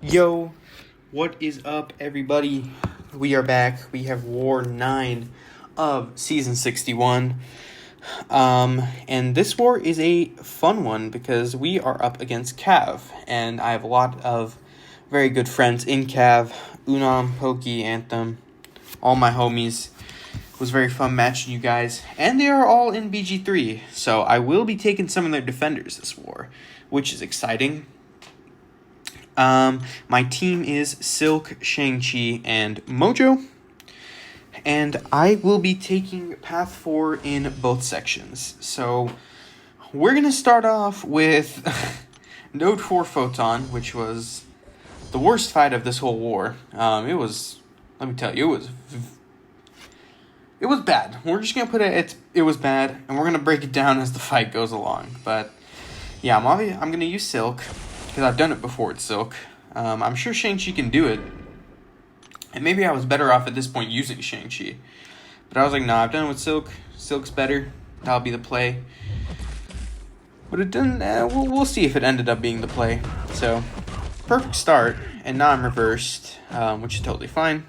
Yo, what is up, everybody? We are back. We have War 9 of Season 61. And this war is a fun one because we are up against Cav. And I have a lot of very good friends in Cav. Unam, Pokey, Anthem, all my homies. It was very fun matching you guys. And they are all in BG3. So I will be taking some of their defenders this war, which is exciting. My team is Silk, Shang-Chi, and Mojo. And I will be taking Path 4 in both sections. So, we're going to start off with Node 4 Photon, which was the worst fight of this whole war. Let me tell you, it was bad. We're just going to put it was bad, and we're going to break it down as the fight goes along. But, yeah, I'm going to use Silk, because I've done it before with Silk. I'm sure Shang-Chi can do it. And maybe I was better off at this point using Shang-Chi. But I was like, nah, I've done it with Silk. Silk's better. That'll be the play. But it didn't, we'll see if it ended up being the play. So, perfect start. And now I'm reversed, which is totally fine.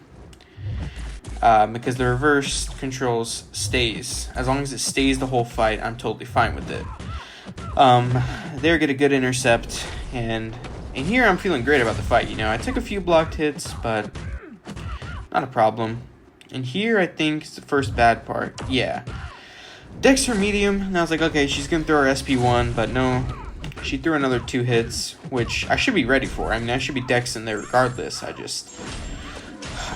Because the reverse controls stays. As long as it stays the whole fight, I'm totally fine with it. There get a good intercept, and here I'm feeling great about the fight. I took a few blocked hits, but not a problem. And here I think is the first bad part. Yeah, Dex her medium, and I was like, okay, she's gonna throw her SP1, but no, she threw another 2 hits, which I should be ready for. I mean, I should be Dex in there regardless. I don't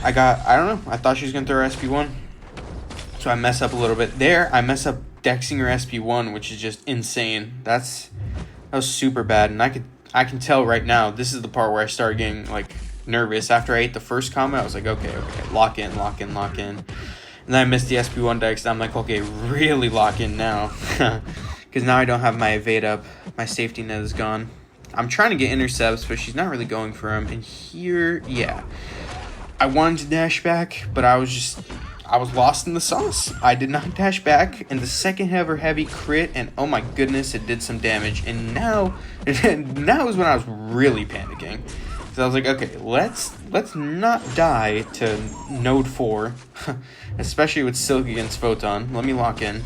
know. I thought she was gonna throw her SP1, so I mess up a little bit there. I mess up Dexing her SP1, which is just insane. That was super bad, and I can tell right now, this is the part where I started getting, nervous. After I ate the first combo, I was like, okay, lock in. And then I missed the SP1 Dex, and I'm like, okay, really lock in now. Because now I don't have my evade up. My safety net is gone. I'm trying to get intercepts, but she's not really going for them. And here, yeah. I wanted to dash back, but I was lost in the sauce. I did not dash back, and the second ever heavy crit, and oh my goodness, it did some damage. And now is when I was really panicking. So I was like, okay, let's not die to Node 4, especially with Silk against Photon. Let me lock in.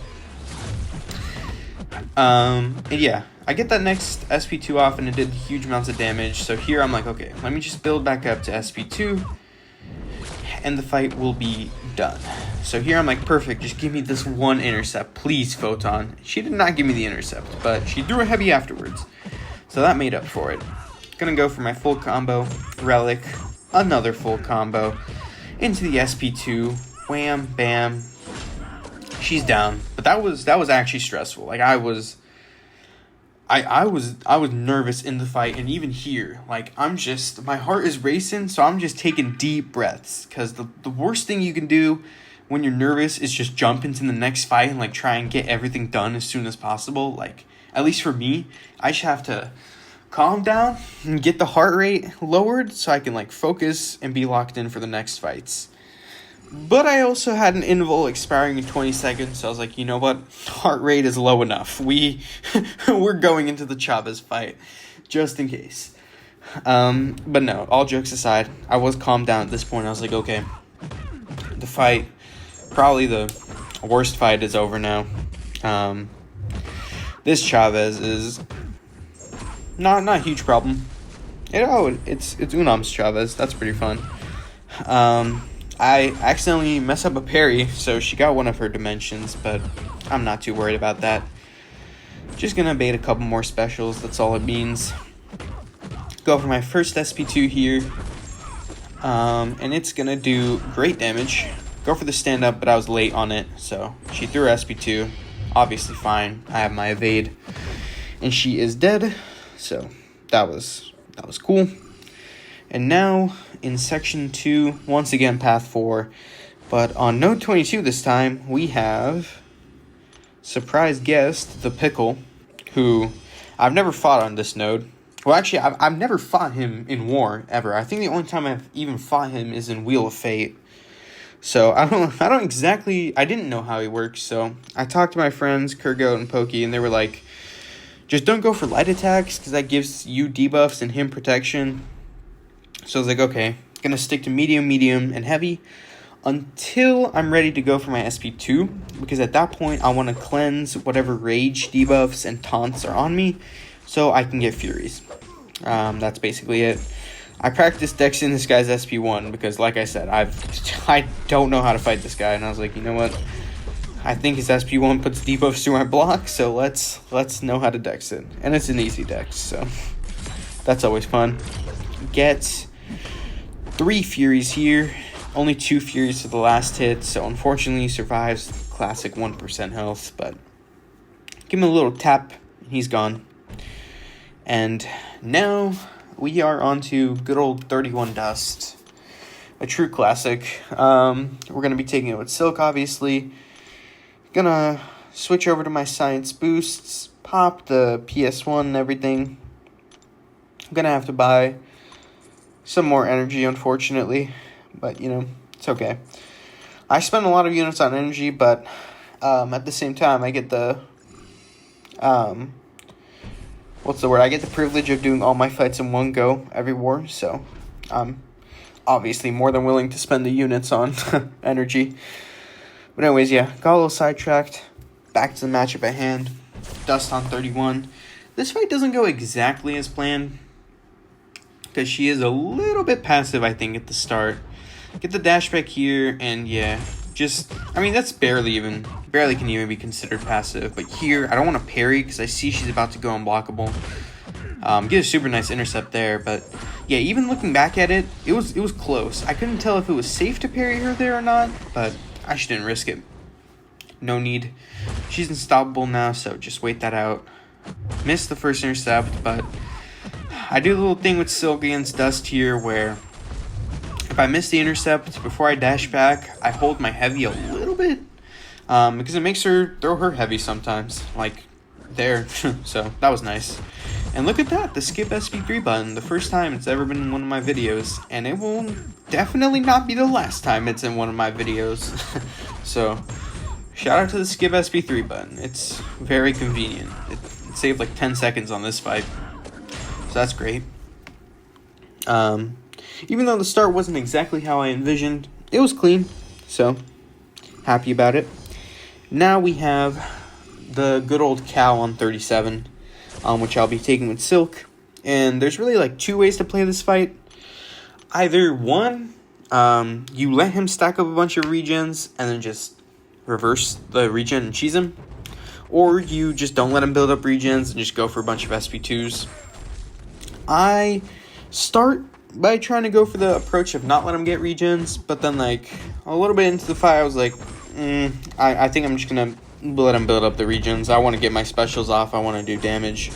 And yeah, I get that next SP2 off, and it did huge amounts of damage. So here I'm like, okay, let me just build back up to SP2. And the fight will be done. So here I'm like, perfect, just give me this one intercept, please, Photon. She did not give me the intercept, but she threw a heavy afterwards. So that made up for it. Gonna go for my full combo, Relic, another full combo, into the SP2, wham, bam. She's down. But that was actually stressful. Like I was nervous in the fight, and even here, my heart is racing, so I'm just taking deep breaths, because the worst thing you can do when you're nervous is just jump into the next fight and, try and get everything done as soon as possible. At least for me, I just have to calm down and get the heart rate lowered so I can, focus and be locked in for the next fights. But I also had an invul expiring in 20 seconds, so I was like, you know what? Heart rate is low enough. We're going into the Chavez fight, just in case. But no, all jokes aside, I was calmed down at this point. I was like, okay, the fight, probably the worst fight, is over now. This Chavez is not a huge problem. It's Unam's Chavez. That's pretty fun. I accidentally messed up a parry, so she got one of her dimensions, but I'm not too worried about that. Just gonna bait a couple more specials, that's all it means. Go for my first SP2 here, and it's gonna do great damage. Go for the stand-up, but I was late on it, so she threw her SP2. Obviously fine, I have my evade, and she is dead, so that was cool. And now, in Section 2, once again, Path 4. But on Node 22 this time, we have surprise guest, the Pickle, who I've never fought on this node. Well, actually, I've never fought him in war, ever. I think the only time I've even fought him is in Wheel of Fate. So, I didn't know how he works, so I talked to my friends, Kurgo and Pokey, and they were like, just don't go for light attacks, because that gives you debuffs and him protection. So I was like, okay, gonna stick to medium, medium, and heavy until I'm ready to go for my SP2, because at that point I want to cleanse whatever rage debuffs and taunts are on me so I can get Furies. That's basically it. I practiced dexing this guy's SP1 because, like I said, I don't know how to fight this guy, and I was like, you know what? I think his SP1 puts debuffs through my block, so let's know how to dex it. And it's an easy dex, so that's always fun. Get 3 Furies here. Only 2 Furies to the last hit, so unfortunately he survives classic 1% health, but give him a little tap, and he's gone. And now we are on to good old 31 Dust, a true classic. We're going to be taking it with Silk, obviously. Gonna switch over to my Science Boosts, pop the PS1 and everything. I'm gonna have to buy some more energy, unfortunately, but, you know, it's okay. I spend a lot of units on energy, but at the same time, I get the, I get the privilege of doing all my fights in one go every war, so I'm obviously more than willing to spend the units on energy. But anyways, yeah, got a little sidetracked. Back to the matchup at hand. Dust on 31. This fight doesn't go exactly as planned, because she is a little bit passive, I think, at the start. Get the dash back here, and yeah, that's barely can even be considered passive. But here, I don't want to parry, because I see she's about to go unblockable. Get a super nice intercept there, but yeah, even looking back at it, it was close. I couldn't tell if it was safe to parry her there or not, but I just didn't risk it. No need. She's unstoppable now, so just wait that out. Missed the first intercept, but I do a little thing with Silk against Dust here where if I miss the intercept before I dash back, I hold my heavy a little bit because it makes her throw her heavy sometimes, like there. So that was nice. And look at that, the skip SP3 button, the first time it's ever been in one of my videos, and it will definitely not be the last time it's in one of my videos. So shout out to the skip SP3 button. It's very convenient. It saved like 10 seconds on this fight, so that's great. Even though the start wasn't exactly how I envisioned, it was clean, so happy about it. Now we have the good old cow on 37, which I'll be taking with Silk. And there's really like 2 ways to play this fight. Either one, you let him stack up a bunch of regens and then just reverse the regen and cheese him. Or you just don't let him build up regens and just go for a bunch of SP2s. I start by trying to go for the approach of not let him get regens, but then like a little bit into the fight I was like, I think I'm just gonna let him build up the regens. I want to get my specials off. I want to do damage.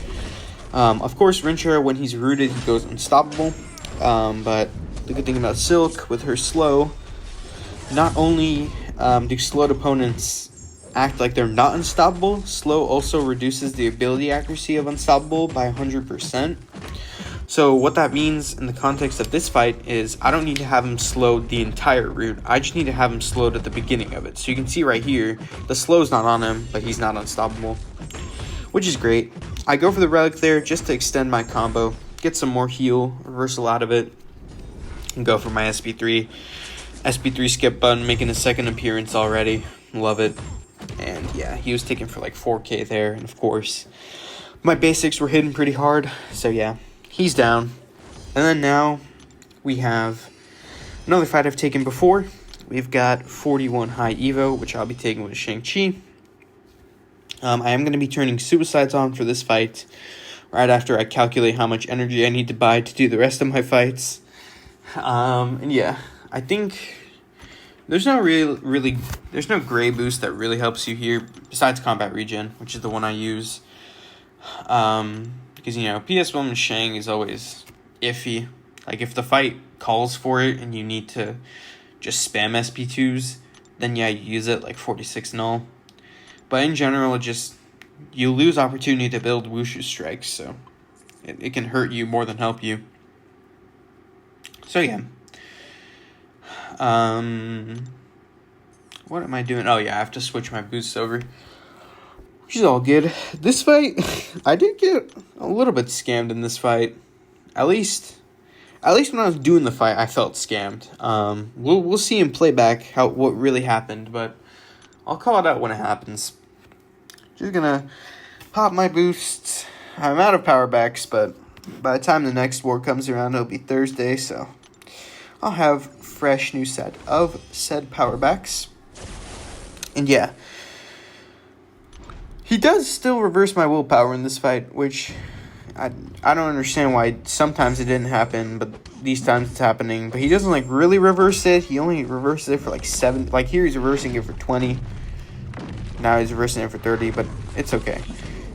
Of course, Raer, when he's rooted, he goes unstoppable. But the good thing about Silk, with her slow, not only do slowed opponents act like they're not unstoppable, slow also reduces the ability accuracy of unstoppable by 100%. So what that means in the context of this fight is I don't need to have him slowed the entire route. I just need to have him slowed at the beginning of it. So you can see right here, the slow's not on him, but he's not unstoppable, which is great. I go for the relic there just to extend my combo, get some more heal, reversal out of it, and go for my SP3. SP3 skip button making a second appearance already. Love it. And yeah, he was taken for like 4k there, and of course, my basics were hitting pretty hard, so yeah. He's down. And then now we have another fight I've taken before. We've got 41 high Evo, which I'll be taking with Shang-Chi. I am going to be turning Suicides on for this fight right after I calculate how much energy I need to buy to do the rest of my fights. And yeah, I think there's no there's no gray boost that really helps you here besides combat regen, which is the one I use. Because, you know, PS1 and Shang is always iffy. Like, if the fight calls for it and you need to just spam SP2s, then yeah, you use it like 46 null. But in general, you lose opportunity to build Wushu strikes, so it can hurt you more than help you. So yeah. What am I doing? Oh yeah, I have to switch my boosts over. Which is all good. This fight, I did get a little bit scammed in this fight. At least at least when I was doing the fight, I felt scammed. We'll see in playback what really happened, but I'll call it out when it happens. Just gonna pop my boosts. I'm out of power backs, but by the time the next war comes around, it'll be Thursday, so I'll have fresh new set of said power backs. And yeah, he does still reverse my willpower in this fight, which I don't understand why sometimes it didn't happen, but these times it's happening. But he doesn't like really reverse it. He only reverses it for like 7. Like here he's reversing it for 20. Now he's reversing it for 30, but it's okay.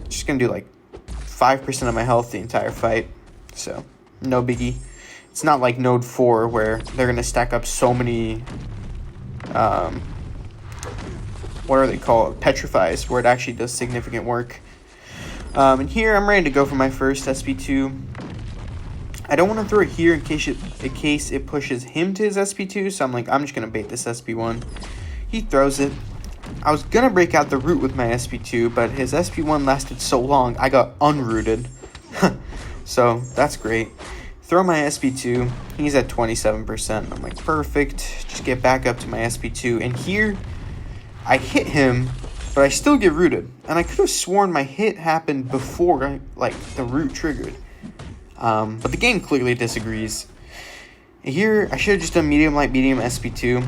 Just gonna do like 5% of my health the entire fight, so no biggie. It's not like Node 4 where they're gonna stack up so many what are they called? Petrifies, where it actually does significant work. And here I'm ready to go for my first SP2. I don't want to throw it here in case it pushes him to his SP2, so I'm just gonna bait this SP1. He throws it. I was gonna break out the root with my SP2, but his SP1 lasted so long I got unrooted. So that's great. Throw my SP2. He's at 27%. I'm like, perfect. Just get back up to my SP2. And here, I hit him, but I still get rooted. And I could have sworn my hit happened before the root triggered. But the game clearly disagrees. Here, I should have just done medium, light, medium, SP2.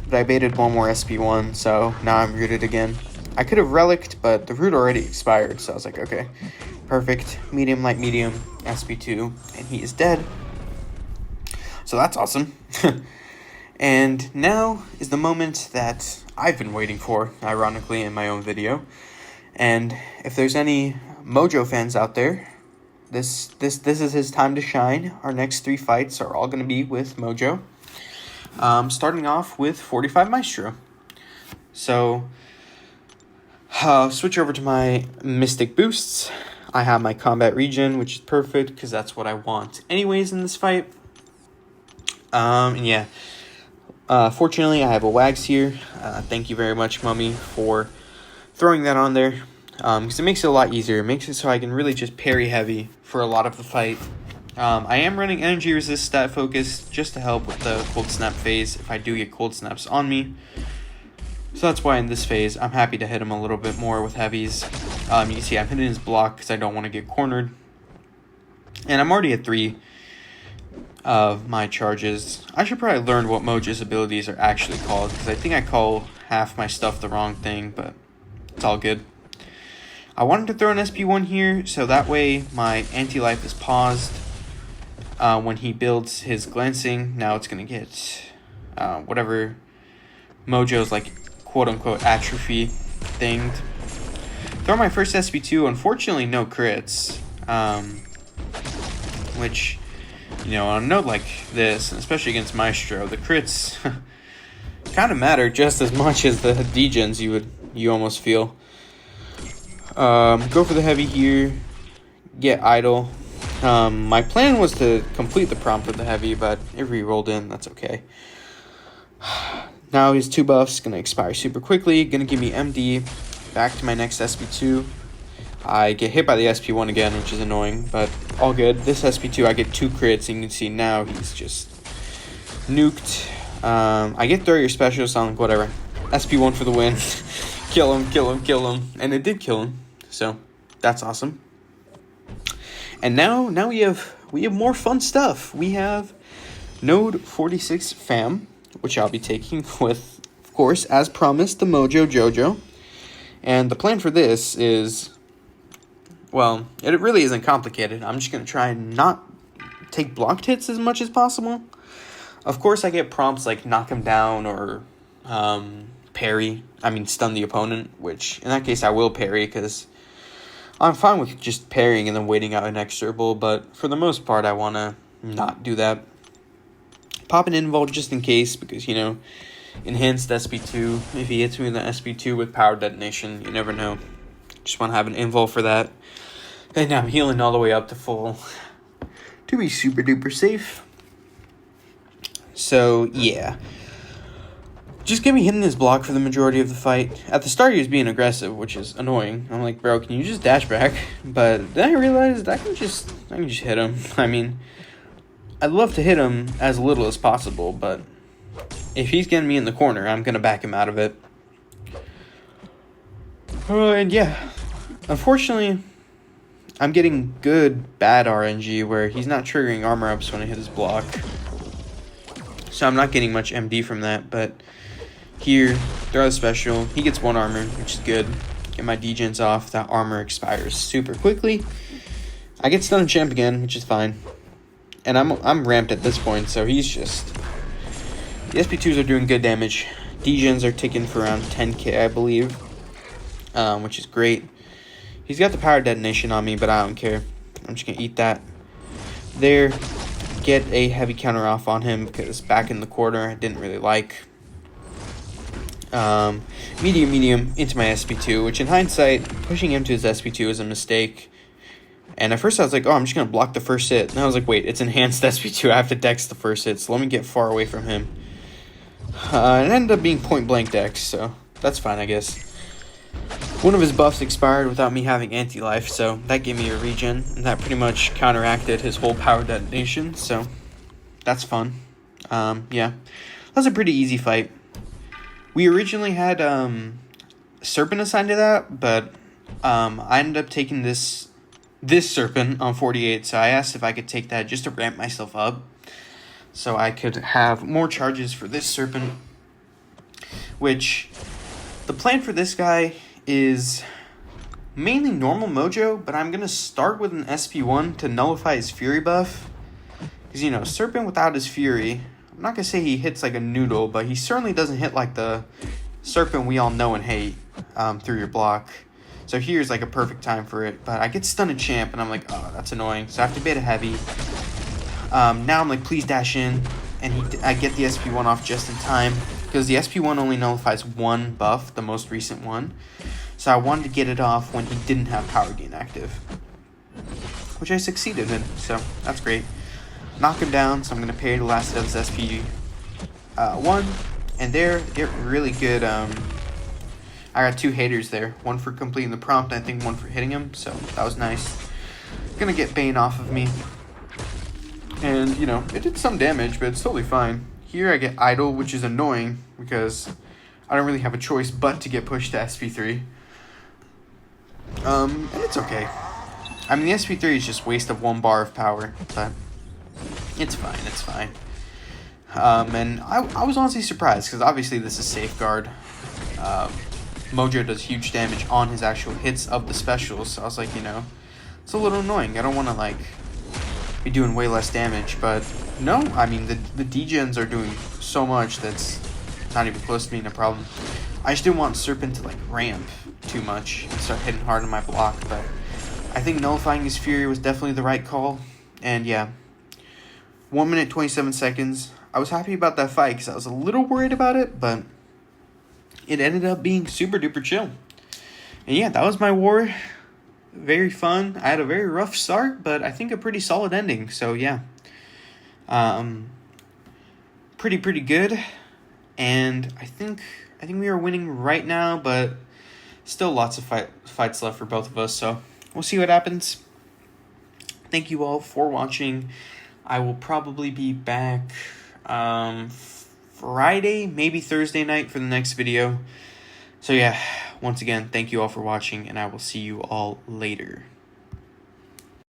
But I baited one more SP1, so now I'm rooted again. I could have relicked, but the root already expired. So I was like, okay, perfect. Medium, light, medium, SP2. And he is dead. So that's awesome. And now is the moment that I've been waiting for, ironically, in my own video. And if there's any Mojo fans out there, this is his time to shine. Our next 3 fights are all going to be with Mojo. Starting off with 45 Maestro. So, switch over to my Mystic boosts. I have my combat regen, which is perfect because that's what I want anyways in this fight. And yeah. Fortunately, I have a Wags here. Thank you very much, Mummy, for throwing that on there. Because it makes it a lot easier. It makes it so I can really just parry heavy for a lot of the fight. I am running energy resist stat focus just to help with the cold snap phase if I do get cold snaps on me. So that's why in this phase, I'm happy to hit him a little bit more with heavies. You can see I'm hitting his block because I don't want to get cornered. And I'm already at 3 of my charges. I should probably learn what Mojo's abilities are actually called, because I think I call half my stuff the wrong thing, but it's all good. I wanted to throw an SP1 here, so that way my anti-life is paused. When he builds his glancing, now it's going to get whatever Mojo's like quote-unquote atrophy thinged. Throw my first SP2, unfortunately no crits, which, you know, on a note like this, and especially against Maestro, the crits kind of matter just as much as the degens you almost feel. Go for the heavy here, get idle. My plan was to complete the prompt with the heavy, but if he rolled in, that's okay. Now his 2 buffs gonna expire super quickly, gonna give me MD, back to my next SP2. I get hit by the SP1 again, which is annoying, but all good. This SP2, I get 2 crits, and you can see now he's just nuked. I get throw your special, so I'm like, whatever. SP1 for the win. Kill him, kill him, kill him. And it did kill him, so that's awesome. And now we have more fun stuff. We have Node 46 Fam, which I'll be taking with, of course, as promised, the Mojo Jojo. And the plan for this is, well, it really isn't complicated. I'm just going to try and not take blocked hits as much as possible. Of course, I get prompts like knock him down or stun the opponent, which in that case I will parry because I'm fine with just parrying and then waiting out inexorable, but for the most part, I want to not do that. Pop an invul just in case because, you know, enhanced SP2. If he hits me with an SP2 with power detonation, you never know. Just want to have an invul for that. And I'm healing all the way up to full to be super duper safe. So, yeah. Just get me hitting this block for the majority of the fight. At the start, he was being aggressive, which is annoying. I'm like, bro, can you just dash back? But then I realized I can just hit him. I mean, I'd love to hit him as little as possible, but if he's getting me in the corner, I'm going to back him out of it. And yeah, unfortunately, I'm getting good, bad RNG where he's not triggering armor ups when I hit his block. So I'm not getting much MD from that, but here, throw a special. He gets 1 armor, which is good. Get my degens off. That armor expires super quickly. I get stun champ again, which is fine. And I'm ramped at this point, so he's just... The SP2s are doing good damage. Degens are ticking for around 10k, I believe. Which is great. He's got the power detonation on me, but I don't care. I'm just going to eat that. There. Get a heavy counter off on him, because back in the corner, I didn't really like. Medium into my SP2, which in hindsight, pushing him to his SP2 is a mistake. And at first I was like, oh, I'm just going to block the first hit. And I was like, wait, it's enhanced SP2. I have to dex the first hit, so let me get far away from him. It ended up being point blank dex, so that's fine, I guess. One of his buffs expired without me having anti-life, so that gave me a regen. And that pretty much counteracted his whole power detonation, so that's fun. Yeah, that was a pretty easy fight. We originally had Serpent assigned to that, but I ended up taking this Serpent on 48, so I asked if I could take that just to ramp myself up so I could have more charges for this Serpent, which the plan for this guy is mainly normal mojo, but I'm going to start with an SP1 to nullify his Fury buff, because, you know, Serpent without his Fury, I'm not going to say he hits like a noodle, but he certainly doesn't hit like the Serpent we all know and hate through your block. So here's like a perfect time for it, but I get stunned champ, and I'm like, oh, that's annoying. So I have to bait a heavy. Now I'm like, please dash in, and I get the SP1 off just in time, because the SP1 only nullifies 1 buff, the most recent one. So I wanted to get it off when he didn't have power gain active, which I succeeded in, so that's great. Knock him down, so I'm going to parry the last of his SP1, and there, get really good, I got 2 haters there, one for completing the prompt, and I think one for hitting him, so that was nice. Gonna get Bane off of me, and, you know, it did some damage, but it's totally fine. Here I get idle, which is annoying, because I don't really have a choice but to get pushed to SP3. And it's okay. I mean, the SP3 is just waste of 1 bar of power, but it's fine, it's fine. And I was honestly surprised, because obviously this is Safeguard. Mojo does huge damage on his actual hits of the specials, so I was like, you know, it's a little annoying. I don't want to, like, be doing way less damage, but no, I mean, the degens are doing so much that's not even close to being a problem. I just didn't want Serpent to, like, ramp too much and start hitting hard on my block, but I think nullifying his Fury was definitely the right call, and yeah, 1 minute 27 seconds. I was happy about that fight because I was a little worried about it, but it ended up being super duper chill. And yeah, that was my war. Very fun. I had a very rough start, but I think a pretty solid ending. So yeah, pretty good. And I think we are winning right now, but still lots of fights left for both of us. So we'll see what happens. Thank you all for watching. I will probably be back Friday, maybe Thursday night for the next video. So yeah, once again, thank you all for watching, and I will see you all later.